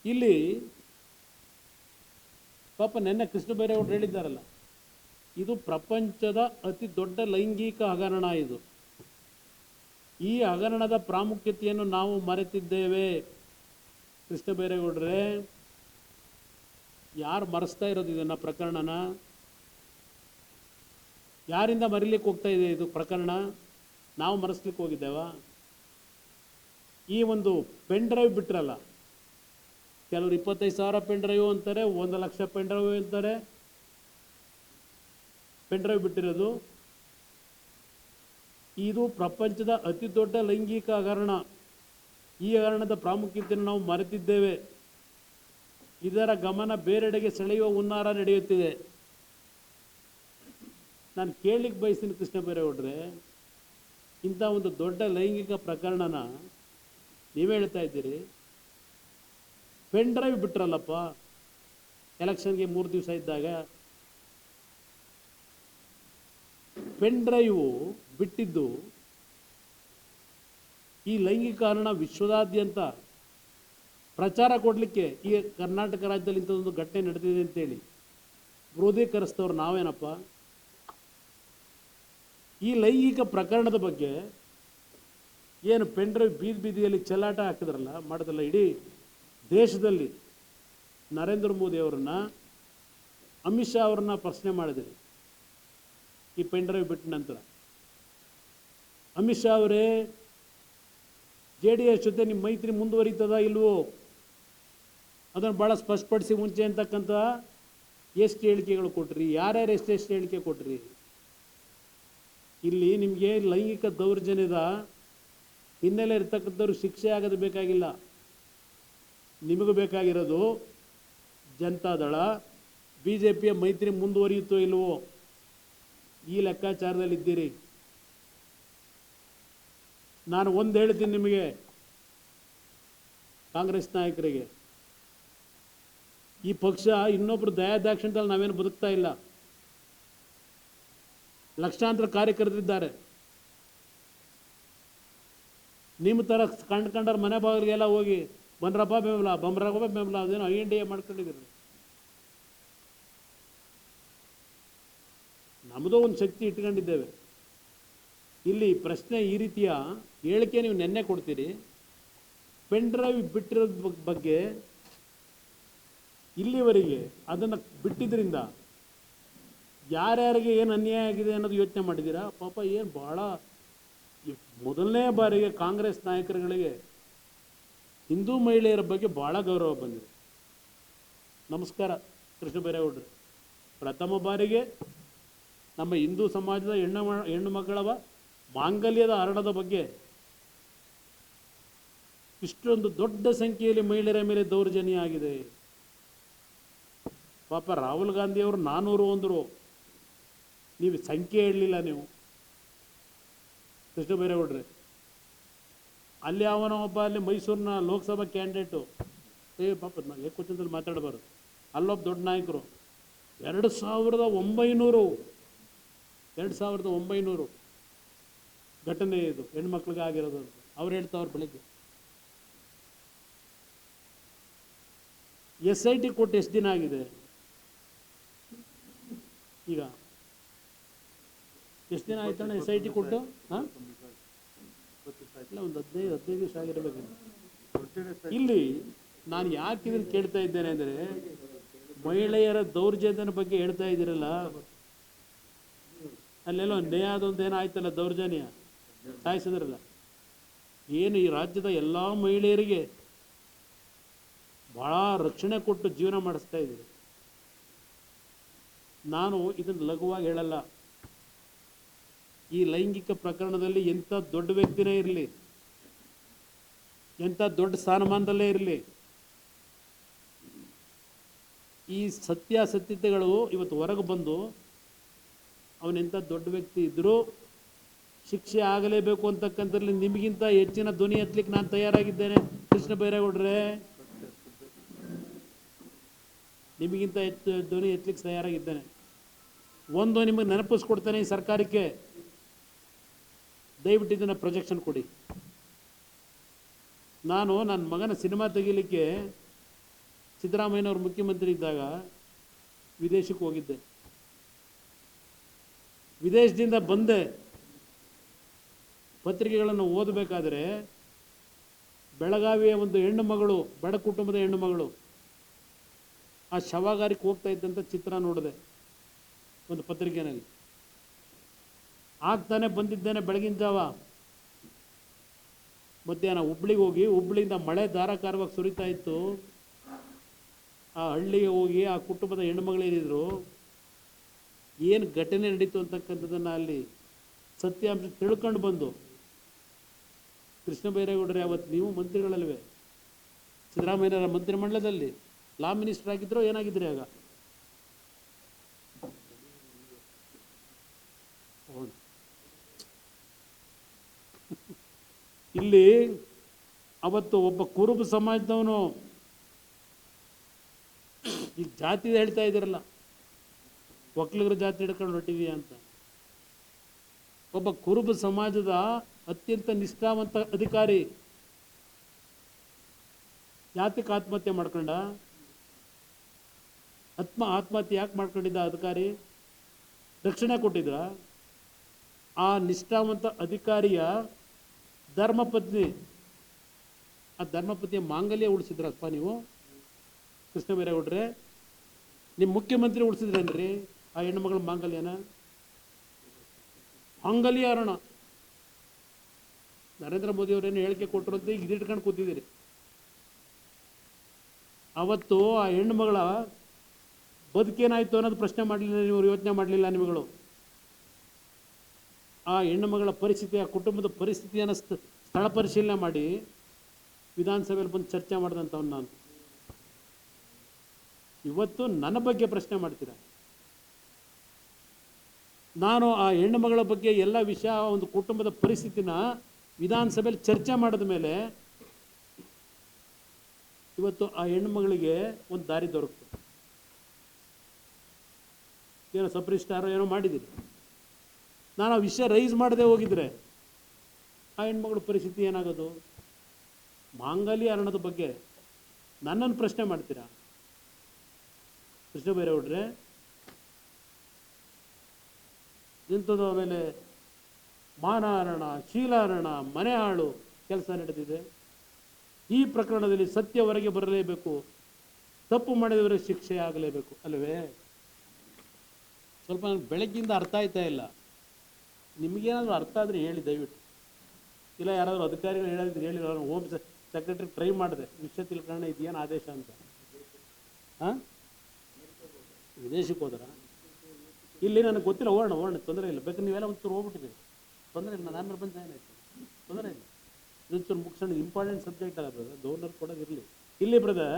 ಇಲ್ಲಿ ಪಾಪ ನೆನ್ನೆ ಕೃಷ್ಣ ಬೈರೇಗೌಡರು ಹೇಳಿದ್ದಾರಲ್ಲ, ಇದು ಪ್ರಪಂಚದ ಅತಿ ದೊಡ್ಡ ಲೈಂಗಿಕ ಹಗರಣ. ಇದು ಈ ಹಗರಣದ ಪ್ರಾಮುಖ್ಯತೆಯನ್ನು ನಾವು ಮರೆತಿದ್ದೇವೆ. ಕೃಷ್ಣ ಬೈರೇಗೌಡರೇ, ಯಾರು ಮರೆಸ್ತಾ ಇರೋದು ಇದನ್ನು ಪ್ರಕರಣನ? ಯಾರಿಂದ ಮರಿಲಿಕ್ಕೆ ಹೋಗ್ತಾ ಇದೆ ಇದು ಪ್ರಕರಣ? ನಾವು ಮರೆಸ್ಲಿಕ್ಕೆ ಹೋಗಿದ್ದೇವ? ಈ ಒಂದು ಪೆನ್ ಡ್ರೈವ್ ಬಿಟ್ರಲ್ಲ, ಕೆಲವರು 25,000 ಪೆನ್ ಡ್ರೈವ್ ಅಂತಾರೆ, 1,00,000 ಪೆನ್ ಡ್ರೈವ್ ಅಂತಾರೆ. ಪೆನ್ ಡ್ರೈವ್ ಬಿಟ್ಟಿರೋದು ಇದು ಪ್ರಪಂಚದ ಅತಿ ದೊಡ್ಡ ಲೈಂಗಿಕ ಹಗರಣ. ಈ ಹಗರಣದ ಪ್ರಾಮುಖ್ಯತೆಯನ್ನು ನಾವು ಮರೆತಿದ್ದೇವೆ. ಇದರ ಗಮನ ಬೇರೆಡೆಗೆ ಸೆಳೆಯುವ ಹುನ್ನಾರ ನಡೆಯುತ್ತಿದೆ. ನಾನು ಕೇಳಲಿಕ್ಕೆ ಬಯಸ್ತೀನಿ ಕೃಷ್ಣ ಬೈರೇಗೌಡರೆ, ಇಂಥ ಒಂದು ದೊಡ್ಡ ಲೈಂಗಿಕ ಪ್ರಕರಣನ ನೀವೇ ಹೇಳ್ತಾ ಇದ್ದೀರಿ. ಪೆನ್ ಡ್ರೈವ್ ಬಿಟ್ರಲ್ಲಪ್ಪ ಎಲೆಕ್ಷನ್ಗೆ 3 ದಿವಸ ಇದ್ದಾಗ. ಪೆನ್ ಡ್ರೈವು ಬಿಟ್ಟಿದ್ದು ಈ ಲೈಂಗಿಕ ಹಗರಣ ವಿಶ್ವದಾದ್ಯಂತ ಪ್ರಚಾರ ಕೊಡಲಿಕ್ಕೆ. ಈ ಕರ್ನಾಟಕ ರಾಜ್ಯದಲ್ಲಿ ಇಂಥದ್ದೊಂದು ಘಟನೆ ನಡೆದಿದೆ ಅಂತೇಳಿ ಕ್ರೋಧೀಕರಿಸ್ತವ್ರು ನಾವೇನಪ್ಪ? ಈ ಲೈಂಗಿಕ ಪ್ರಕರಣದ ಬಗ್ಗೆ ಏನು ಪೆನ್ ಡ್ರೈವ್ ಬೀದಿಯಲ್ಲಿ ಚೆಲ್ಲಾಟ ಹಾಕಿದ್ರಲ್ಲ, ಮಾಡೋದಲ್ಲ, ಇಡೀ ದೇಶದಲ್ಲಿ ನರೇಂದ್ರ ಮೋದಿ ಅವರನ್ನ, ಅಮಿತ್ ಶಾ ಅವ್ರನ್ನ ಪ್ರಶ್ನೆ ಮಾಡಿದ್ರಿ ಈ ಪೆನ್ ಡ್ರೈವ್ ಬಿಟ್ಟ ನಂತರ. ಅಮಿತ್ ಶಾ ಅವರೇ, JDS ಜೊತೆ ನಿಮ್ಮ ಮೈತ್ರಿ ಮುಂದುವರಿತದ ಇಲ್ವೋ ಅದನ್ನು ಭಾಳ ಸ್ಪಷ್ಟಪಡಿಸಿ ಮುಂಚೆ ಅಂತಕ್ಕಂಥ ಎಷ್ಟು ಹೇಳಿಕೆಗಳು ಕೊಟ್ರಿ? ಯಾರ್ಯಾರು ಎಷ್ಟೆಷ್ಟು ಹೇಳಿಕೆ ಕೊಟ್ರಿ? ಇಲ್ಲಿ ನಿಮಗೆ ಲೈಂಗಿಕ ದೌರ್ಜನ್ಯದ ಹಿನ್ನೆಲೆ ಇರ್ತಕ್ಕಂಥವ್ರು ಶಿಕ್ಷೆ ಆಗೋದು ಬೇಕಾಗಿಲ್ಲ. ನಿಮಗೂ ಬೇಕಾಗಿರೋದು ಜನತಾದಳ BJPಯ ಮೈತ್ರಿ ಮುಂದುವರಿಯುತ್ತೋ ಇಲ್ವೋ ಈ ಲೆಕ್ಕಾಚಾರದಲ್ಲಿದ್ದೀರಿ. ನಾನು ಒಂದು ಹೇಳ್ತೀನಿ ನಿಮಗೆ, ಕಾಂಗ್ರೆಸ್ ನಾಯಕರಿಗೆ, ಈ ಪಕ್ಷ ಇನ್ನೊಬ್ಬರು ದಯಾದಾಕ್ಷಿಣ್ಯದಲ್ಲಿ ನಾವೇನು ಬದುಕ್ತಾ ಇಲ್ಲ. ಲಕ್ಷಾಂತರ ಕಾರ್ಯಕರ್ತರಿದ್ದಾರೆ. ನಿಮ್ಮ ಥರ ಕಂಡ್ರ ಮನೆ ಬಾಗಿಲಿಗೆಲ್ಲ ಹೋಗಿ ಬನ್ರಪ್ಪ ಬೆಂಬಲ, ಬಮ್ರಪ್ಪ ಬೆಂಬಲ, ಅದೇನೋ INDA ಮಾಡ್ಕೊಂಡಿದ್ದೀರಿ. ನಮ್ಮದೋ ಒಂದು ಶಕ್ತಿ ಇಟ್ಕೊಂಡಿದ್ದೇವೆ. ಇಲ್ಲಿ ಪ್ರಶ್ನೆ ಈ ರೀತಿಯ ಹೇಳಿಕೆ ನೀವು ನೆನ್ನೆ ಕೊಡ್ತೀರಿ. ಪೆನ್ ಡ್ರೈವ್ ಬಿಟ್ಟಿರೋದ ಬಗ್ಗೆ ಇಲ್ಲಿವರೆಗೆ ಅದನ್ನು ಬಿಟ್ಟಿದ್ದರಿಂದ ಯಾರ್ಯಾರಿಗೆ ಏನು ಅನ್ಯಾಯ ಆಗಿದೆ ಅನ್ನೋದು ಯೋಚನೆ ಮಾಡಿದ್ದೀರಾ? ಪಾಪ ಏನು ಭಾಳ ಮೊದಲನೇ ಬಾರಿಗೆ ಕಾಂಗ್ರೆಸ್ ನಾಯಕರುಗಳಿಗೆ ಹಿಂದೂ ಮಹಿಳೆಯರ ಬಗ್ಗೆ ಭಾಳ ಗೌರವ ಬಂದಿದೆ. ನಮಸ್ಕಾರ ಕೃಷ್ಣ ಬೈರೇಗೌಡರು. ಪ್ರಥಮ ಬಾರಿಗೆ ನಮ್ಮ ಹಿಂದೂ ಸಮಾಜದ ಹೆಣ್ಣು ಮಕ್ಕಳ ಮಾಂಗಲ್ಯದ ಹರಣದ ಬಗ್ಗೆ ಇಷ್ಟೊಂದು ದೊಡ್ಡ ಸಂಖ್ಯೆಯಲ್ಲಿ ಮಹಿಳೆಯರ ಮೇಲೆ ದೌರ್ಜನ್ಯ ಆಗಿದೆ. ಪಾಪ ರಾಹುಲ್ ಗಾಂಧಿಯವರು 400 ಅಂದರು, ನೀವು ಸಂಖ್ಯೆ ಹೇಳಲಿಲ್ಲ. ನೀವು ಕೃಷ್ಣ ಬೈರೇಗೌಡ್ರೆ, ಅಲ್ಲಿ ಅವನ ಒಬ್ಬ ಅಲ್ಲಿ ಮೈಸೂರಿನ ಲೋಕಸಭಾ ಕ್ಯಾಂಡಿಡೇಟು, ಪಾಪ ಏಕವಚನದಲ್ಲಿ ಮಾತಾಡಬಾರ್ದು, ಅಲ್ಲೊಬ್ಬ ದೊಡ್ಡ ನಾಯಕರು 2,900 ಘಟನೆ ಇದು ಹೆಣ್ಮಕ್ಳಿಗೆ ಆಗಿರೋದು ಅಂತ ಅವ್ರು ಹೇಳ್ತಾವ್ರು. ಬೆಳಗ್ಗೆ SIT ಕೊಟ್ಟು ಎಷ್ಟು ದಿನ ಆಗಿದೆ? ಈಗ ಎಷ್ಟು ದಿನ ಆಯ್ತಣ್ಣ SIT ಕೊಟ್ಟು? ಹಾಂ, ಇಲ್ಲ, ಒಂದು 15 ದಿವಸ ಆಗಿರಬೇಕು. ಇಲ್ಲಿ ನಾನು ಯಾಕೆ ಇದನ್ನು ಕೇಳ್ತಾ ಇದ್ದೇನೆ ಅಂದರೆ, ಮಹಿಳೆಯರ ದೌರ್ಜನ್ಯದ ಬಗ್ಗೆ ಹೇಳ್ತಾ ಇದ್ದೀರಲ್ಲ, ಅಲ್ಲೆಲ್ಲೋ ನ್ಯಾಯದೊಂದು ಏನೋ ಆಯ್ತಲ್ಲ, ದೌರ್ಜನ್ಯ ಸಾಯಿಸಿದ್ರಲ್ಲ. ಏನು ಈ ರಾಜ್ಯದ ಎಲ್ಲ ಮಹಿಳೆಯರಿಗೆ ಭಾಳ ರಕ್ಷಣೆ ಕೊಟ್ಟು ಜೀವನ ಮಾಡಿಸ್ತಾ ಇದ್ದೀರಿ. ನಾನು ಇದನ್ನು ಲಘುವಾಗಿ ಹೇಳಲ್ಲ. ಈ ಲೈಂಗಿಕ ಪ್ರಕರಣದಲ್ಲಿ ಎಂಥ ದೊಡ್ಡ ವ್ಯಕ್ತಿನೇ ಇರಲಿ, ಎಂಥ ದೊಡ್ಡ ಸ್ಥಾನಮಾನದಲ್ಲೇ ಇರಲಿ, ಈ ಸತ್ಯಾಸತ್ಯತೆಗಳು ಇವತ್ತು ಹೊರಗೆ ಬಂದು ಅವನೆಂಥ ದೊಡ್ಡ ವ್ಯಕ್ತಿ ಇದ್ದರೂ ಶಿಕ್ಷೆ ಆಗಲೇಬೇಕು ಅಂತಕ್ಕಂಥದ್ರಲ್ಲಿ ನಿಮಗಿಂತ ಹೆಚ್ಚಿನ ಧ್ವನಿ ಎತ್ತಲಿಕ್ಕೆ ನಾನು ತಯಾರಾಗಿದ್ದೇನೆ ಕೃಷ್ಣ ಬೈರೇಗೌಡ್ರೆ. ನಿಮಗಿಂತ ಹೆಚ್ಚು ಧ್ವನಿ ಎತ್ತಲಿಕ್ಕೆ ತಯಾರಾಗಿದ್ದೇನೆ. ಒಂದು ನಿಮಗೆ ನೆನಪಿಸ್ಕೊಡ್ತೇನೆ, ಈ ಸರ್ಕಾರಕ್ಕೆ ದಯವಿಟ್ಟು ಇದನ್ನು ಪ್ರೊಜೆಕ್ಷನ್ ಕೊಡಿ. ನಾನು ನನ್ನ ಮಗನ ಸಿನಿಮಾ ತೆಗೀಲಿಕ್ಕೆ ಸಿದ್ದರಾಮಯ್ಯನವರು ಮುಖ್ಯಮಂತ್ರಿ ಇದ್ದಾಗ ವಿದೇಶಕ್ಕೆ ಹೋಗಿದ್ದೆ. ವಿದೇಶದಿಂದ ಬಂದೆ ಪತ್ರಿಕೆಗಳನ್ನು ಓದಬೇಕಾದ್ರೆ ಬೆಳಗಾವಿಯ ಒಂದು ಹೆಣ್ಣು ಮಗಳು, ಬಡ ಕುಟುಂಬದ ಹೆಣ್ಣು ಮಗಳು ಆ ಶವಗಾರಿಕೆ ಹೋಗ್ತಾ ಇದ್ದಂಥ ಚಿತ್ರ ನೋಡಿದೆ ಒಂದು ಪತ್ರಿಕೆಯಲ್ಲಿ. ಆಗ್ತಾನೆ ಬಂದಿದ್ದೇನೆ ಬೆಳಗಿನ ಜಾವ, ಮಧ್ಯಾಹ್ನ ಹುಬ್ಳಿಗೆ ಹೋಗಿ, ಹುಬ್ಳಿಯಿಂದ ಮಳೆ ಧಾರಾಕಾರವಾಗಿ ಸುರಿತಾ ಇತ್ತು. ಆ ಹಳ್ಳಿಗೆ ಹೋಗಿ ಆ ಕುಟುಂಬದ ಹೆಣ್ಣುಮಗಳೇನಿದ್ರು ಏನು ಘಟನೆ ನಡೀತು ಅಂತಕ್ಕಂಥದ್ದನ್ನು ಅಲ್ಲಿ ಸತ್ಯಾಂಶ ತಿಳ್ಕೊಂಡು ಬಂದು, ಕೃಷ್ಣ ಬೈರೇಗೌಡರೇ ಅವತ್ತು ನೀವು ಮಂತ್ರಿಗಳಲ್ವೇ, ಸಿದ್ದರಾಮಯ್ಯರ ಮಂತ್ರಿಮಂಡಲದಲ್ಲಿ ಲಾ ಮಿನಿಸ್ಟರ್ ಆಗಿದ್ರೋ ಏನಾಗಿದ್ರಿ ಆಗ? ಇಲ್ಲಿ ಅವತ್ತು ಒಬ್ಬ ಕುರುಬ ಸಮಾಜದವನು, ಈಗ ಜಾತಿ ಹೇಳ್ತಾ ಇದ್ದೀರಲ್ಲ, ಒಕ್ಕಲಿಗರ ಜಾತಿ ಹಿಡ್ಕೊಂಡು ಹೊರಟಿದೀಯ ಅಂತ, ಒಬ್ಬ ಕುರುಬ ಸಮಾಜದ ಅತ್ಯಂತ ನಿಷ್ಠಾವಂತ ಅಧಿಕಾರಿ ಯಾತಕ್ಕೆ ಆತ್ಮಹತ್ಯೆ ಮಾಡ್ಕೊಂಡ? ಆತ್ಮಹತ್ಯೆ ಯಾಕೆ ಮಾಡ್ಕೊಂಡಿದ್ದ ಅಧಿಕಾರಿ? ರಕ್ಷಣೆ ಕೊಟ್ಟಿದ್ರ? ಆ ನಿಷ್ಠಾವಂತ ಅಧಿಕಾರಿಯ ಧರ್ಮಪತ್ನಿ, ಆ ಧರ್ಮಪತ್ನಿಯ ಮಾಂಗಲ್ಯ ಉಳಿಸಿದ್ರಪ್ಪ ನೀವು ಕೃಷ್ಣ ಬೈರೇಗೌಡ್ರೆ? ನಿಮ್ಮ ಮುಖ್ಯಮಂತ್ರಿ ಉಳಿಸಿದ್ರೇನ್ರಿ ಆ ಹೆಣ್ಣುಮಗಳ ಮಾಂಗಲ್ಯನ? ಮಾಂಗಲ್ಯ ಹರಣ ನರೇಂದ್ರ ಮೋದಿ ಅವರೇನು ಹೇಳಿಕೆ ಕೊಟ್ಟರು ಅಂತ ಈಗ ಇದಿಟ್ಕೊಂಡು ಕೂತಿದ್ದೀರಿ. ಅವತ್ತು ಆ ಹೆಣ್ಣುಮಗಳ ಬದುಕೇನಾಯಿತು ಅನ್ನೋದು ಪ್ರಶ್ನೆ ಮಾಡಲಿಲ್ಲ ನೀವು, ಯೋಚನೆ ಮಾಡಲಿಲ್ಲ ನಿಮ್ಮಗಳು. ಆ ಹೆಣ್ಣುಮಗಳ ಪರಿಸ್ಥಿತಿ, ಆ ಕುಟುಂಬದ ಪರಿಸ್ಥಿತಿಯನ್ನು ಸ್ಥಳ ಪರಿಶೀಲನೆ ಮಾಡಿ ವಿಧಾನಸಭೆಯಲ್ಲಿ ಬಂದು ಚರ್ಚೆ ಮಾಡಿದಂಥವ್ನು ನಾನು. ಇವತ್ತು ನನ್ನ ಬಗ್ಗೆ ಪ್ರಶ್ನೆ ಮಾಡ್ತೀರಾ? ನಾನು ಆ ಹೆಣ್ಣುಮಗಳ ಬಗ್ಗೆ ಎಲ್ಲ ವಿಷಯ, ಒಂದು ಕುಟುಂಬದ ಪರಿಸ್ಥಿತಿನ ವಿಧಾನಸಭೆಯಲ್ಲಿ ಚರ್ಚೆ ಮಾಡಿದ ಮೇಲೆ ಇವತ್ತು ಆ ಹೆಣ್ಣುಮಗಳಿಗೆ ಒಂದು ದಾರಿ ದೊರಕ್ತು. ಏನೋ ಸಬ್ರಿಸ್ಟಾರೋ ಏನೋ ಮಾಡಿದ್ದೀರಿ. ನಾನು ಆ ವಿಷಯ ರೈಸ್ ಮಾಡದೆ ಹೋಗಿದ್ರೆ ಆ ಹೆಣ್ಮಗಳ ಪರಿಸ್ಥಿತಿ ಏನಾಗೋದು? ಮಾಂಗಲ್ಯ ಹರಣದ ಬಗ್ಗೆ ನನ್ನನ್ನು ಪ್ರಶ್ನೆ ಮಾಡ್ತೀರಾ ಕೃಷ್ಣ ಬೈರೇಗೌಡ್ರೆ? ಇಂಥದ್ದು ಆಮೇಲೆ ಮಾನಹರಣ, ಶೀಲಹರಣ, ಮನೆ ಹಾಳು ಕೆಲಸ ನಡೆದಿದೆ. ಈ ಪ್ರಕರಣದಲ್ಲಿ ಸತ್ಯ ಹೊರಗೆ ಬರಲೇಬೇಕು, ತಪ್ಪು ಮಾಡಿದವರಿಗೆ ಶಿಕ್ಷೆ ಆಗಲೇಬೇಕು ಅಲ್ಲವೇ? ಸ್ವಲ್ಪ ಬೆಳಗ್ಗಿಂದ ಅರ್ಥ ಆಯ್ತಾ ಇಲ್ಲ. ನಿಮಗೇನಾದರೂ ಅರ್ಥ ಆದರೆ ಹೇಳಿ ದಯವಿಟ್ಟು. ಇಲ್ಲ ಯಾರಾದರೂ ಅಧಿಕಾರಿಗಳು ಹೇಳಿದ್ರೆ ಹೇಳಿ. ನಾನು ಹೋಮ್ ಸೆಕ್ರೆಟರಿ ಟ್ರೈ ಮಾಡಿದೆ ವಿಷಯ ತಿಳ್ಕೊಳ್ಳೋಣ ಇದೇನು ಆದೇಶ ಅಂತ. ಹಾಂ, ವಿದೇಶಕ್ಕೆ ಹೋದ್ರ? ಇಲ್ಲಿ ನನಗೆ ಗೊತ್ತಿಲ್ಲ, ಹೋಗೋಣ ತೊಂದರೆ ಇಲ್ಲ. ಬೇಕಾದ್ರೆ ನೀವೆಲ್ಲ ಒಂಚೂರು ಹೋಗ್ಬಿಟ್ಟಿದ್ದೀವಿ, ತೊಂದರೆ ಇಲ್ಲ. ನಾನು ಬಂದು ಜಾಯ್ನ್ ಆಯ್ತು, ತೊಂದರೆ ಇಲ್ಲ. ಇದೊಂಚೂರು ಮುಗಿಸೋಣ, ಇಂಪಾರ್ಟೆಂಟ್ ಸಬ್ಜೆಕ್ಟ್ ಅಲ್ಲ ಬ್ರದರ್, ಗವರ್ನರ್ ಕೊಡೋದಿರಲಿ. ಇಲ್ಲಿ ಬ್ರದರ್,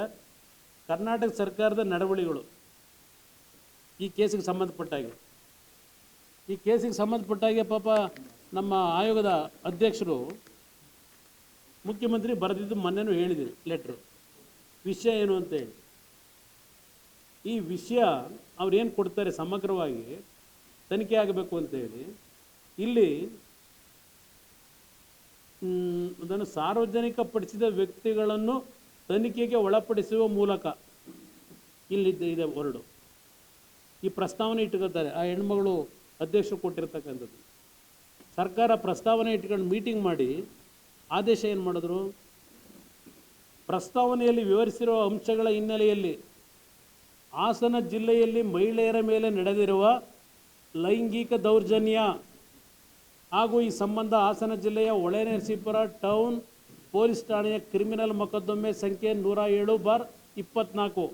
ಕರ್ನಾಟಕ ಸರ್ಕಾರದ ನಡವಳಿಗಳು ಈ ಕೇಸಿಗೆ ಸಂಬಂಧಪಟ್ಟಾಗೆ, ಈ ಕೇಸಿಗೆ ಸಂಬಂಧಪಟ್ಟಾಗೆ ಪಾಪ ನಮ್ಮ ಆಯೋಗದ ಅಧ್ಯಕ್ಷರು ಮುಖ್ಯಮಂತ್ರಿ ಬರೆದಿದ್ದು ಮೊನ್ನೆನೂ ಹೇಳಿದ್ದೀರಿ ಲೆಟ್ರು. ವಿಷಯ ಏನು ಅಂತ ಹೇಳಿ, ಈ ವಿಷಯ ಅವ್ರೇನು ಕೊಡ್ತಾರೆ ಸಮಗ್ರವಾಗಿ ತನಿಖೆ ಆಗಬೇಕು ಅಂತೇಳಿ ಇಲ್ಲಿ ಅದನ್ನು ಸಾರ್ವಜನಿಕಪಡಿಸಿದ ವ್ಯಕ್ತಿಗಳನ್ನು ತನಿಖೆಗೆ ಒಳಪಡಿಸುವ ಮೂಲಕ ಇಲ್ಲಿದೆ ಇದೆ ಹೊರಡು ಈ ಪ್ರಸ್ತಾವನೆ ಇಟ್ಕೊಳ್ತಾರೆ. ಆ ಹೆಣ್ಮಗಳು ಅಧ್ಯಕ್ಷರು ಕೊಟ್ಟಿರ್ತಕ್ಕಂಥದ್ದು. ಸರ್ಕಾರ ಪ್ರಸ್ತಾವನೆ ಇಟ್ಕೊಂಡು ಮೀಟಿಂಗ್ ಮಾಡಿ ಆದೇಶ ಏನು ಮಾಡಿದ್ರು? ಪ್ರಸ್ತಾವನೆಯಲ್ಲಿ ವಿವರಿಸಿರುವ ಅಂಶಗಳ ಹಿನ್ನೆಲೆಯಲ್ಲಿ ಹಾಸನ ಜಿಲ್ಲೆಯಲ್ಲಿ ಮಹಿಳೆಯರ ಮೇಲೆ ನಡೆದಿರುವ ಲೈಂಗಿಕ ದೌರ್ಜನ್ಯ ಹಾಗೂ ಈ ಸಂಬಂಧ ಹಾಸನ ಜಿಲ್ಲೆಯ ಹೊಳೆನರಸೀಪುರ ಟೌನ್ ಪೊಲೀಸ್ ಠಾಣೆಯ ಕ್ರಿಮಿನಲ್ ಮೊಕದ್ದಮೆ ಸಂಖ್ಯೆ 107/24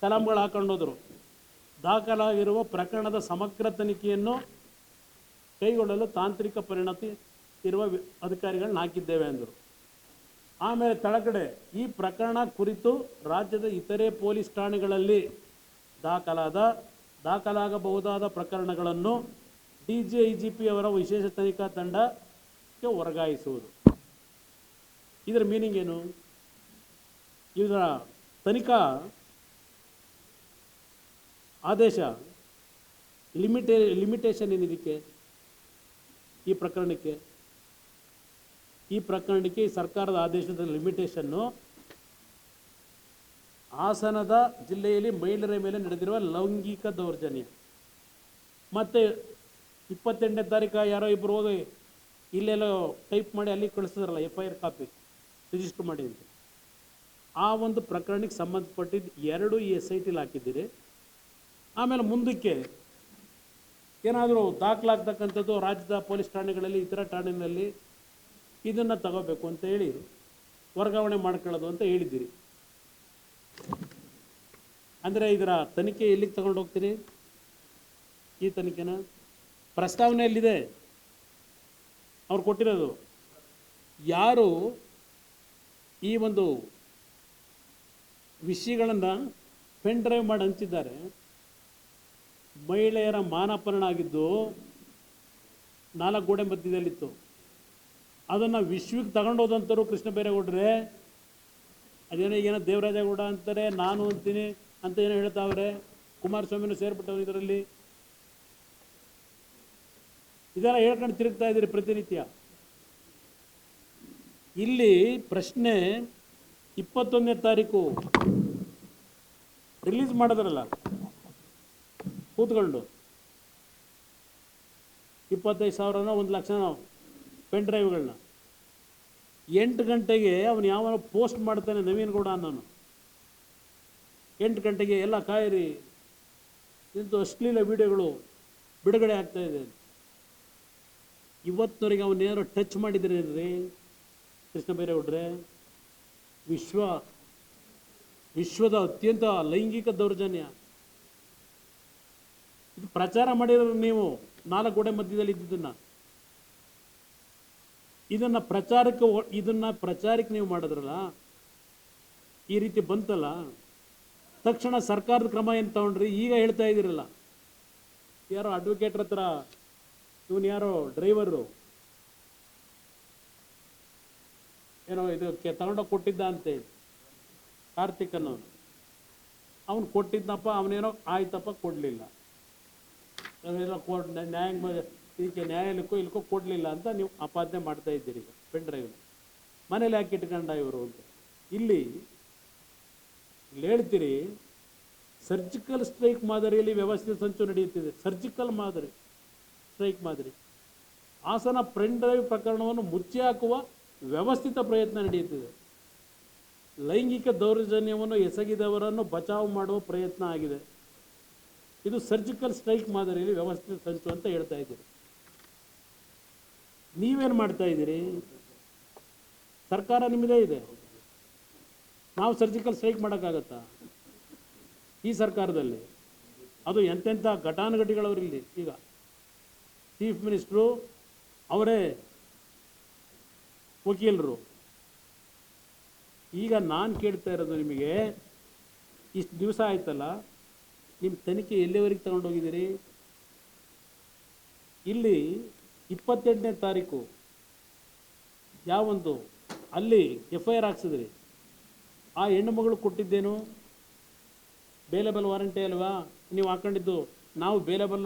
ಕಲಂಗಳು ಹಾಕೊಂಡೋದ್ರು. ದಾಖಲಾಗಿರುವ ಪ್ರಕರಣದ ಸಮಗ್ರ ತನಿಖೆಯನ್ನು ಕೈಗೊಳ್ಳಲು ತಾಂತ್ರಿಕ ಪರಿಣತಿ ಇರುವ ಅಧಿಕಾರಿಗಳನ್ನ ಹಾಕಿದ್ದೇವೆ ಎಂದರು. ಆಮೇಲೆ ತಳಗಡೆ ಈ ಪ್ರಕರಣ ಕುರಿತು ರಾಜ್ಯದ ಇತರೆ ಪೊಲೀಸ್ ಠಾಣೆಗಳಲ್ಲಿ ದಾಖಲಾಗಬಹುದಾದ ಪ್ರಕರಣಗಳನ್ನು DGIGP ಅವರ ವಿಶೇಷ ತನಿಖಾ ತಂಡಕ್ಕೆ ವರ್ಗಾಯಿಸುವುದು. ಇದರ ಮೀನಿಂಗ್ ಏನು? ಇದರ ತನಿಖಾ ಆದೇಶ ಲಿಮಿಟೇಷನ್ ಏನಿದಕ್ಕೆ ಈ ಪ್ರಕರಣಕ್ಕೆ? ಈ ಸರ್ಕಾರದ ಆದೇಶದ ಲಿಮಿಟೇಷನ್ನು ಹಾಸನದ ಜಿಲ್ಲೆಯಲ್ಲಿ ಮಹಿಳೆಯರ ಮೇಲೆ ನಡೆದಿರುವ ಲೈಂಗಿಕ ದೌರ್ಜನ್ಯ. ಮತ್ತು 28ನೇ ತಾರೀಕು ಯಾರೋ ಇಬ್ಬರು ಹೋಗಿ ಇಲ್ಲೆಲ್ಲೋ ಟೈಪ್ ಮಾಡಿ ಅಲ್ಲಿ ಕಳಿಸಿದ್ರಲ್ಲ FIR ಕಾಪಿ ರಿಜಿಸ್ಟರ್ ಮಾಡಿ ಅಂತ. ಆ ಒಂದು ಪ್ರಕರಣಕ್ಕೆ ಸಂಬಂಧಪಟ್ಟಿದ್ದು 2 SIT ಹಾಕಿದ್ದೀರಿ. ಆಮೇಲೆ ಮುಂದಕ್ಕೆ ಏನಾದರೂ ದಾಖಲಾಗ್ತಕ್ಕಂಥದ್ದು ರಾಜ್ಯದ ಪೊಲೀಸ್ ಠಾಣೆಗಳಲ್ಲಿ ಇತರ ಠಾಣೆಗಳಲ್ಲಿ ಇದನ್ನು ತಗೋಬೇಕು ಅಂತ ಹೇಳಿ ವರ್ಗಾವಣೆ ಮಾಡ್ಕೊಳ್ಳೋದು ಅಂತ ಹೇಳಿದ್ದೀರಿ. ಅಂದರೆ ಇದರ ತನಿಖೆ ಎಲ್ಲಿಗೆ ತಗೊಂಡು ಹೋಗ್ತೀರಿ? ಈ ತನಿಖೆನ ಪ್ರಸ್ತಾವನೆಯಲ್ಲಿದೆ ಅವ್ರು ಕೊಟ್ಟಿರೋದು. ಯಾರು ಈ ಒಂದು ವಿಷಯಗಳನ್ನು ಪೆನ್ ಡ್ರೈವ್ ಮಾಡಿ ಹಂಚಿದ್ದಾರೆ, ಮಹಿಳೆಯರ ಮಾನಾಪರಣ ಆಗಿದ್ದು 4 ಗೋಡೆ ಮಧ್ಯದಲ್ಲಿತ್ತು. ಅದನ್ನು ವಿಶ್ವಕ್ಕೆ ತಗೊಂಡೋದಂತರು ಕೃಷ್ಣ ಬೈರೇಗೌಡ್ರೆ. ಅದೇನೋ ಏನೋ ದೇವರಾಜೇಗೌಡ ಅಂತಾರೆ, ನಾನು ಅಂತೀನಿ ಅಂತ ಏನೋ ಹೇಳ್ತಾವ್ರೆ. ಕುಮಾರಸ್ವಾಮಿನೂ ಸೇರ್ಬಿಟ್ಟವ್ರು ಇದರಲ್ಲಿ. ಇದೆಲ್ಲ ಹೇಳ್ಕೊಂಡು ತಿರುಗ್ತಾ ಇದ್ದೀರಿ ಪ್ರತಿನಿತ್ಯ. ಇಲ್ಲಿ ಪ್ರಶ್ನೆ 21ನೇ ತಾರೀಕು ರಿಲೀಸ್ ಮಾಡಿದ್ರಲ್ಲ ಕೂತ್ಕೊಂಡು 25,000 1 ಲಕ್ಷನೋ ಪೆನ್ ಡ್ರೈವ್ಗಳನ್ನ 8 ಗಂಟೆಗೆ ಅವನು ಯಾವ ಪೋಸ್ಟ್ ಮಾಡ್ತಾನೆ ನವೀನ್ ಗೌಡ ಅನ್ನೋನು. 8 ಗಂಟೆಗೆ ಎಲ್ಲ ಕಾಯಿರಿ ಇಂಥ ಅಶ್ಲೀಲ ವಿಡಿಯೋಗಳು ಬಿಡುಗಡೆ ಆಗ್ತಾ ಇದೆ. ಇವತ್ತವರೆಗೆ ಅವನ್ನೇನಾರು ಟಚ್ ಮಾಡಿದ್ರೆ ರೀ ಕೃಷ್ಣ ಬೈರೇಗೌಡ್ರೆ? ವಿಶ್ವದ ಅತ್ಯಂತ ಲೈಂಗಿಕ ದೌರ್ಜನ್ಯ ಇದು ಪ್ರಚಾರ ಮಾಡಿರೋರು ನೀವು 4 ಗೋಡೆ ಮಧ್ಯದಲ್ಲಿ ಇದ್ದಿದ್ದನ್ನು. ಇದನ್ನು ಪ್ರಚಾರಕ್ಕೆ ನೀವು ಮಾಡಿದ್ರಲ್ಲ, ಈ ರೀತಿ ಬಂತಲ್ಲ, ತಕ್ಷಣ ಸರ್ಕಾರದ ಕ್ರಮ ಏನು ತಗೊಂಡ್ರಿ? ಈಗ ಹೇಳ್ತಾ ಇದ್ದೀರಲ್ಲ, ಯಾರೋ ಅಡ್ವೊಕೇಟ್ರ ಹತ್ರ ಇವನು ಯಾರೋ ಡ್ರೈವರು ಏನೋ ಇದಕ್ಕೆ ತಗೊಂಡೋಗಿ ಕೊಟ್ಟಿದ್ದ ಅಂತೇಳಿ ಕಾರ್ತಿಕ್ ಅನ್ನೋನು. ಅವನು ಕೊಟ್ಟಿದ್ದಪ್ಪ, ಅವನೇನೋ ಆಯ್ತಪ್ಪ ಕೊಡಲಿಲ್ಲ, ಏನೋ ಇದಕ್ಕೆ ನ್ಯಾಯಾಲಯಕ್ಕೂ ಇಲ್ಕೋ ಕೊಡಲಿಲ್ಲ ಅಂತ ನೀವು ಆಪಾದನೆ ಮಾಡ್ತಾ ಇದ್ದೀರಿ. ಈಗ ಪೆನ್ ಡ್ರೈವ್ ಮನೇಲಿ ಯಾಕೆ ಇಟ್ಕೊಂಡ ಇವರು ಅಂತ ಇಲ್ಲಿ ಹೇಳ್ತೀರಿ. ಸರ್ಜಿಕಲ್ ಸ್ಟ್ರೈಕ್ ಮಾದರಿಯಲ್ಲಿ ವ್ಯವಸ್ಥಿತ ಸಂಚು ನಡೆಯುತ್ತಿದೆ. ಸರ್ಜಿಕಲ್ ಮಾದರಿ ಸ್ಟ್ರೈಕ್ ಮಾದರಿ. ಹಾಸನ ಪೆನ್ ಡ್ರೈವ್ ಪ್ರಕರಣವನ್ನು ಮುಚ್ಚಿ ಹಾಕುವ ವ್ಯವಸ್ಥಿತ ಪ್ರಯತ್ನ ನಡೆಯುತ್ತಿದೆ. ಲೈಂಗಿಕ ದೌರ್ಜನ್ಯವನ್ನು ಎಸಗಿದವರನ್ನು ಬಚಾವ್ ಮಾಡುವ ಪ್ರಯತ್ನ ಆಗಿದೆ. ಇದು ಸರ್ಜಿಕಲ್ ಸ್ಟ್ರೈಕ್ ಮಾದರಿಯಲ್ಲಿ ವ್ಯವಸ್ಥಿತ ಸಂಚು ಅಂತ ಹೇಳ್ತಾ ಇದ್ದೀರಿ. ನೀವೇನು ಮಾಡ್ತಾ ಇದ್ದೀರಿ? ಸರ್ಕಾರ ನಿಮ್ಮದೇ ಇದೆ. ನಾವು ಸರ್ಜಿಕಲ್ ಸ್ಟ್ರೈಕ್ ಮಾಡೋಕ್ಕಾಗತ್ತಾ ಈ ಸರ್ಕಾರದಲ್ಲಿ? ಅದು ಎಂತೆಂಥ ಘಟಾನುಘಟಿಗಳವರಿಲ್ಲಿ. ಈಗ ಚೀಫ್ ಮಿನಿಸ್ಟ್ರು ಅವರೇ ವಕೀಲರು. ಈಗ ನಾನು ಕೇಳ್ತಾ ಇರೋದು ನಿಮಗೆ, ಇಷ್ಟು ದಿವಸ ಆಯ್ತಲ್ಲ, ನಿಮ್ಮ ತನಿಖೆ ಎಲ್ಲಿವರೆಗೆ ತಗೊಂಡೋಗಿದ್ದೀರಿ? ಇಲ್ಲಿ 28ನೇ ತಾರೀಕು ಯಾವೊಂದು ಅಲ್ಲಿ FIR ಹಾಕ್ಸಿದ್ರಿ, ಆ ಹೆಣ್ಣು ಮಗಳು ಕೊಟ್ಟಿದ್ದೇನು? ಬೇಲೆಬಲ್ ವಾರಂಟಿ ಅಲ್ವಾ ನೀವು ಹಾಕೊಂಡಿದ್ದು? ನಾವು ಬೇಲೆಬಲ್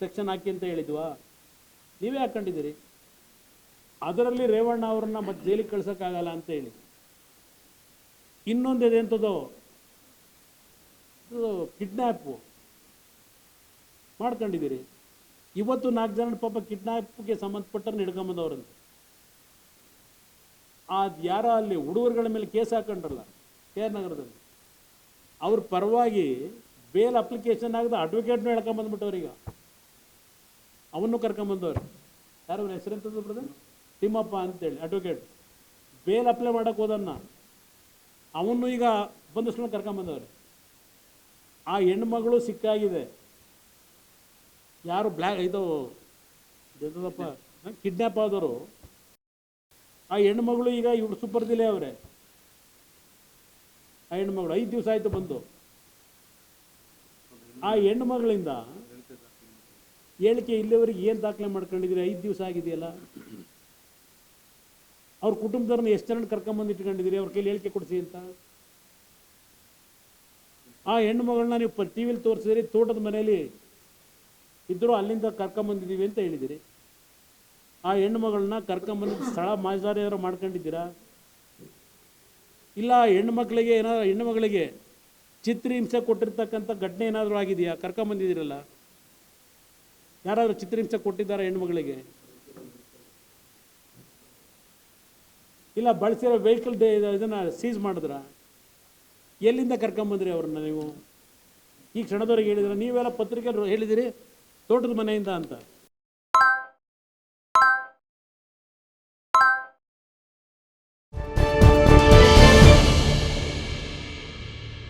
ಸೆಕ್ಷನ್ ಹಾಕಿ ಅಂತ ಹೇಳಿದ್ವಾ? ನೀವೇ ಹಾಕೊಂಡಿದ್ದೀರಿ. ಅದರಲ್ಲಿ ರೇವಣ್ಣ ಅವ್ರನ್ನ ಮತ್ತೆ ಜೈಲಿಗೆ ಕಳ್ಸೋಕ್ಕಾಗಲ್ಲ ಅಂತ ಹೇಳಿ. ಇನ್ನೊಂದು ಎಂಥದ್ದು ಕಿಡ್ನ್ಯಾಪು ಮಾಡ್ಕೊಂಡಿದ್ದೀರಿ. ಇವತ್ತು 4 ಜನ ಪಾಪ ಕಿಡ್ನ್ಯಾಪ್ಗೆ ಸಂಬಂಧಪಟ್ಟವ್ರನ್ನ ಹಿಡ್ಕೊಂಬಂದವ್ರಂತೆ. ಯಾರೋ ಅಲ್ಲಿ ಹುಡುಗರುಗಳ ಮೇಲೆ ಕೇಸ್ ಹಾಕೊಂಡ್ರಲ್ಲ KR ನಗರದಲ್ಲಿ, ಅವ್ರ ಪರವಾಗಿ ಬೇಲ್ ಅಪ್ಲಿಕೇಶನ್ ಆಗದ ಅಡ್ವೊಕೇಟ್ನ ಹೇಳ್ಕೊಂಬಂದ್ಬಿಟ್ಟವ್ರೀಗ. ಅವನ್ನು ಕರ್ಕೊಂಬಂದವ್ರು. ಯಾರು ಅವ್ರ ಹೆಸರೆಂತದ್ದು ಬ್ರದರ್? ತಿಮ್ಮಪ್ಪ ಅಂತೇಳಿ ಅಡ್ವೊಕೇಟ್. ಬೇಲ್ ಅಪ್ಲೈ ಮಾಡೋಕ್ಕೆ ಹೋದನ್ನ ಅವನು ಈಗ ಬಂದಷ್ಟು ಕರ್ಕೊಂಬಂದವ್ರೆ. ಆ ಹೆಣ್ಮಗಳು ಸಿಕ್ಕಾಗಿದೆ. ಯಾರು ಇದು ಎಂಥದಪ್ಪ ಕಿಡ್ನ್ಯಾಪ್ ಆದವರು, ಆ ಹೆಣ್ಮಗಳು ಈಗ ಇವ್ರು ಸುಪರ್ದಿಲೆ ಅವರೇ. ಆ ಹೆಣ್ಮಗಳು 5 ದಿವಸ ಆಯಿತು ಬಂದು. ಆ ಹೆಣ್ಮಗಳಿಂದ ಹೇಳಿಕೆ ಇಲ್ಲಿವರೆಗೆ ಏನು ದಾಖಲೆ ಮಾಡ್ಕೊಂಡಿದ್ದೀರಿ? 5 ದಿವಸ ಆಗಿದೆಯಲ್ಲ. ಅವ್ರ ಕುಟುಂಬದವ್ರನ್ನ ಎಷ್ಟು ಜನ ಕರ್ಕೊಂಬಂದು ಇಟ್ಕೊಂಡಿದ್ದೀರಿ ಅವ್ರ ಕೈಲಿ ಹೇಳಿಕೆ ಕೊಡಿಸಿ ಅಂತ? ಆ ಹೆಣ್ಣುಮಗಳನ್ನ ನೀವು TV ತೋರಿಸಿದಿರಿ, ತೋಟದ ಮನೆಯಲ್ಲಿ ಇದ್ದರೂ ಅಲ್ಲಿಂದ ಕರ್ಕೊಂಬಂದಿದ್ದೀವಿ ಅಂತ ಹೇಳಿದಿರಿ. ಆ ಹೆಣ್ಣುಮಗಳನ್ನ ಕರ್ಕೊಂಬಂದು ಸ್ಥಳ ಮಾಜಾರಿ ಏನಾರು ಮಾಡ್ಕೊಂಡಿದ್ದೀರಾ? ಇಲ್ಲ ಹೆಣ್ಣುಮಗಳಿಗೆ ಚಿತ್ರಹಿಂಸೆ ಕೊಟ್ಟಿರ್ತಕ್ಕಂಥ ಘಟನೆ ಏನಾದರೂ ಆಗಿದೆಯಾ? ಕರ್ಕೊಂಬಂದಿದ್ದೀರಲ್ಲ, ಯಾರಾದರೂ ಚಿತ್ರಹಿಂಸೆ ಕೊಟ್ಟಿದ್ದಾರಾ ಹೆಣ್ಮಗಳಿಗೆ? ಇಲ್ಲ ಬಳಸಿರೋ ವೆಹಿಕಲ್ ಇದನ್ನು ಸೀಸ್ ಮಾಡಿದ್ರ? ಎಲ್ಲಿಂದ ಕರ್ಕೊಂಬಂದ್ರಿ ಅವ್ರನ್ನ ನೀವು? ಈ ಕ್ಷಣದವರೆಗೆ ಹೇಳಿದ್ರೆ ನೀವೆಲ್ಲ ಪತ್ರಿಕೆ ಹೇಳಿದಿರಿ ತೋಟದ ಮನೆಯಿಂದ ಅಂತ.